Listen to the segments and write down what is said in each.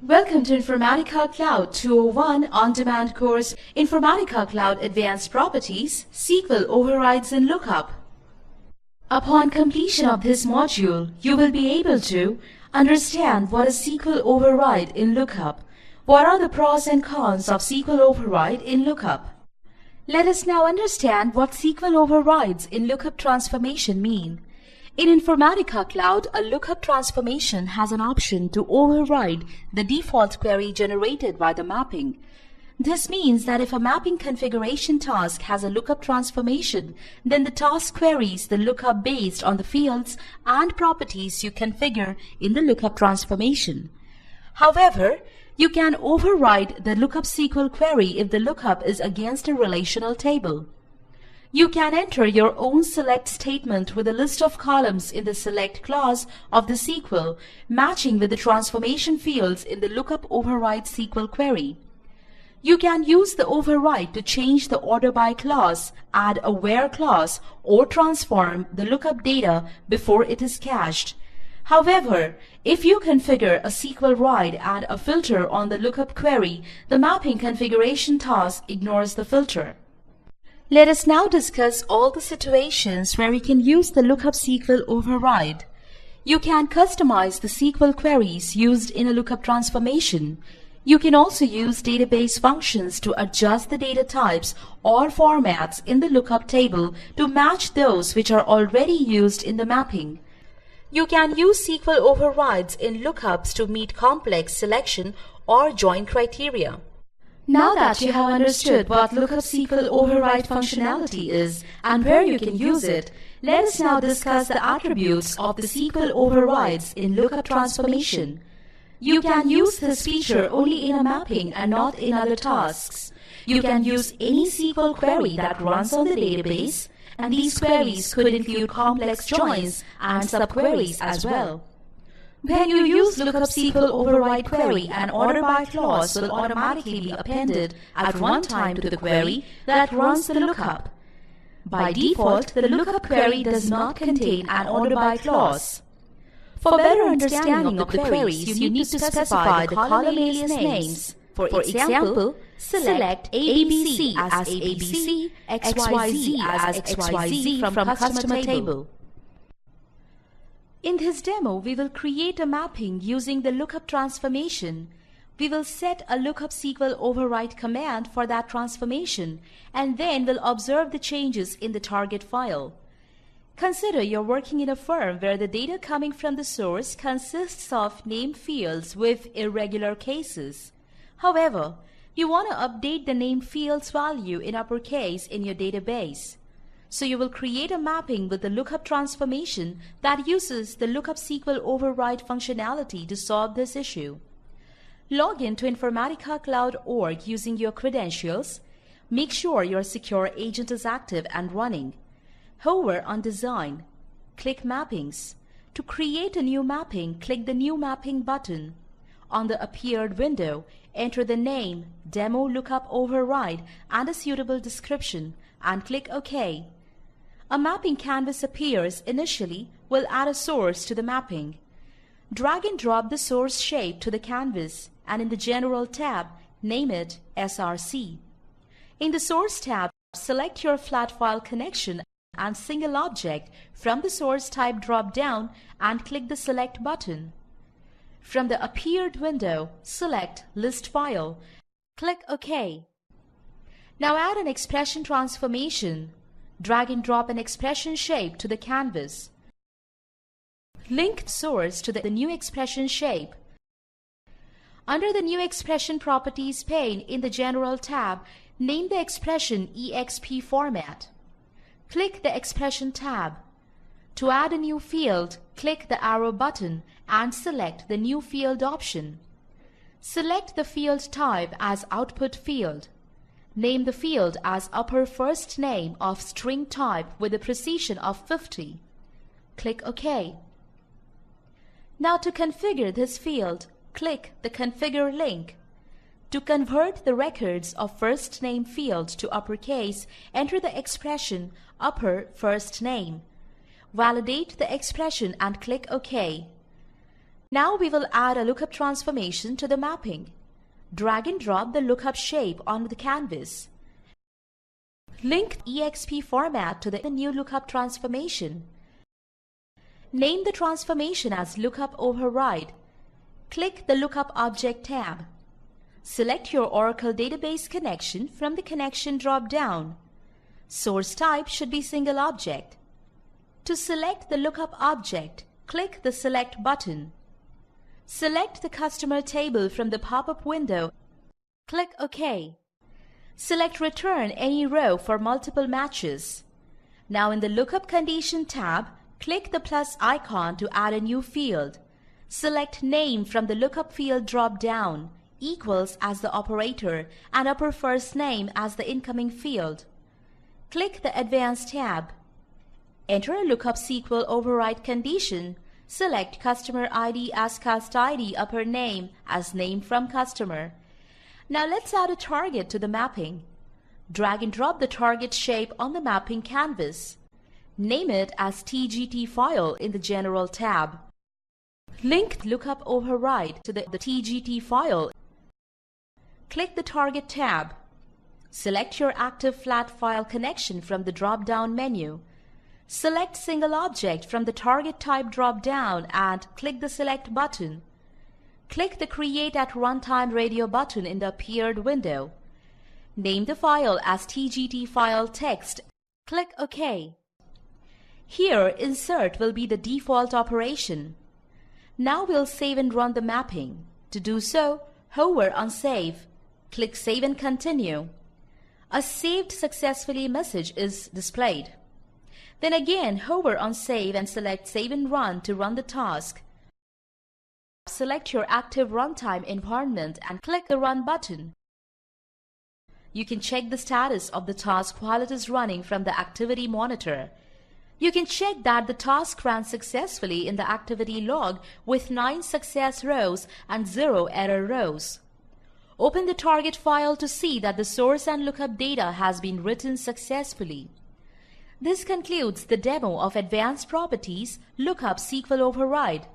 Welcome to Informatica Cloud 201 on-demand course, Informatica Cloud Advanced Properties, SQL Overrides and Lookup. Upon completion of this module, you will be able to understand what is SQL Override in Lookup. What are the pros and cons of SQL Override in Lookup? Let us now understand what SQL Overrides in Lookup transformation mean. In Informatica Cloud, a lookup transformation has an option to override the default query generated by the mapping. This means that if a mapping configuration task has a lookup transformation, then the task queries the lookup based on the fields and properties you configure in the lookup transformation. However, you can override the lookup SQL query if the lookup is against a relational table. You can enter your own select statement with a list of columns in the select clause of the SQL, matching with the transformation fields in the lookup override SQL query. You can use the override to change the order by clause, add a where clause, or transform the lookup data before it is cached. However, if you configure a SQL ride and a filter on the lookup query, the mapping configuration task ignores the filter. Let us now discuss all the situations where we can use the lookup SQL override. You can customize the SQL queries used in a lookup transformation. You can also use database functions to adjust the data types or formats in the lookup table to match those which are already used in the mapping. You can use SQL overrides in lookups to meet complex selection or join criteria. Now that you have understood what lookup SQL override functionality is and where you can use it, let us now discuss the attributes of the SQL overrides in lookup transformation. You can use this feature only in a mapping and not in other tasks. You can use any SQL query that runs on the database, and these queries could include complex joins and subqueries as well. When you use lookup SQL override query, an order by clause will automatically be appended at runtime to the query that runs the lookup. By default, the lookup query does not contain an order by clause. For better understanding of the queries, you need to specify the column alias names. For example, select ABC as ABC, XYZ as XYZ from customer table. In this demo, we will create a mapping using the lookup transformation. We will set a lookup SQL override command for that transformation, and then we'll observe the changes in the target file. Consider you're working in a firm where the data coming from the source consists of name fields with irregular cases. However, you want to update the name field's value in uppercase in your database. So you will create a mapping with the lookup transformation that uses the lookup SQL override functionality to solve this issue. Log in to informaticacloud.org using your credentials. Make sure your secure agent is active and running. Hover on Design. Click Mappings. To create a new mapping, click the New Mapping button. On the appeared window, enter the name, Demo Lookup Override, and a suitable description, and click OK. A mapping canvas appears initially. We'll add a source to the mapping. Drag and drop the source shape to the canvas, and in the General tab, name it SRC. In the Source tab, select your flat file connection and single object from the source type drop-down and click the Select button. From the appeared window, select List File. Click OK. Now add an expression transformation. Drag and drop an expression shape to the canvas. Link source to the new expression shape. Under the New Expression Properties pane in the General tab, name the expression EXP format. Click the Expression tab. To add a new field, click the arrow button and select the New Field option. Select the field type as Output Field. Name the field as upper first name of string type with a precision of 50. Click OK. Now to configure this field, click the Configure link. To convert the records of first name field to uppercase, enter the expression upper first name. Validate the expression and click OK. Now we will add a lookup transformation to the mapping. Drag and drop the lookup shape onto the canvas. Link EXP format to the new lookup transformation. Name the transformation as Lookup Override. Click the Lookup Object tab. Select your Oracle database connection from the Connection drop-down. Source type should be single object. To select the lookup object, click the Select button. Select the customer table from the pop-up window. Click OK. Select Return any row for multiple matches. Now in the Lookup Condition tab, click the plus icon to add a new field. Select Name from the Lookup field drop-down, equals as the operator and upper first name as the incoming field. Click the Advanced tab. Enter a Lookup SQL Override condition. Select Customer ID as Cust ID, upper name as name from customer. Now let's add a target to the mapping. Drag and drop the target shape on the mapping canvas. Name it as TGT file in the General tab. Link Lookup Override to the TGT file. Click the Target tab. Select your active flat file connection from the drop-down menu. Select Single Object from the Target Type drop-down and click the Select button. Click the Create at Runtime Radio button in the appeared window. Name the file as TGT file text. Click OK. Here, Insert will be the default operation. Now we'll save and run the mapping. To do so, hover on Save. Click Save and Continue. A Saved Successfully message is displayed. Then again hover on Save and select Save and Run to run the task. Select your active runtime environment and click the Run button. You can check the status of the task while it is running from the Activity Monitor. You can check that the task ran successfully in the activity log with 9 success rows and 0 error rows. Open the target file to see that the source and lookup data has been written successfully. This concludes the demo of Advanced Properties Lookup SQL Override.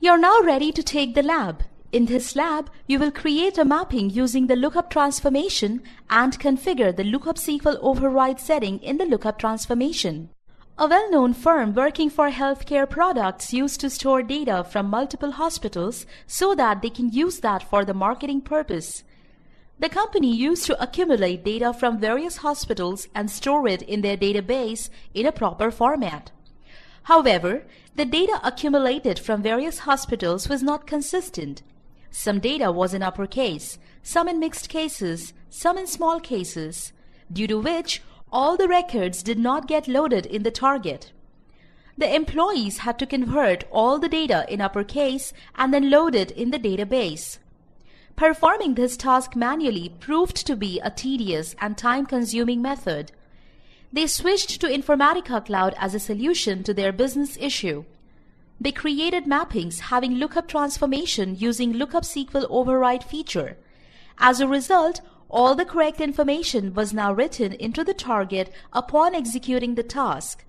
You're now ready to take the lab. In this lab, you will create a mapping using the lookup transformation and configure the Lookup SQL Override setting in the lookup transformation. A well-known firm working for healthcare products used to store data from multiple hospitals so that they can use that for the marketing purpose. The company used to accumulate data from various hospitals and store it in their database in a proper format. However, the data accumulated from various hospitals was not consistent. Some data was in uppercase, some in mixed cases, some in small cases, due to which all the records did not get loaded in the target. The employees had to convert all the data in uppercase and then load it in the database. Performing this task manually proved to be a tedious and time-consuming method. They switched to Informatica Cloud as a solution to their business issue. They created mappings having lookup transformation using Lookup SQL Override feature. As a result, all the correct information was now written into the target upon executing the task.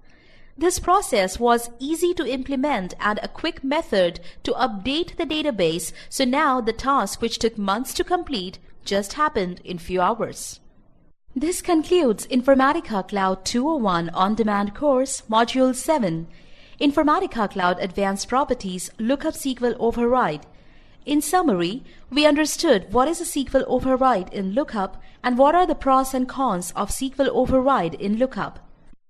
This process was easy to implement and a quick method to update the database, so now the task which took months to complete just happened in few hours. This concludes Informatica Cloud 201 On-Demand course, Module 7, Informatica Cloud Advanced Properties Lookup SQL Override. In summary, we understood what is a SQL override in Lookup and what are the pros and cons of SQL override in Lookup.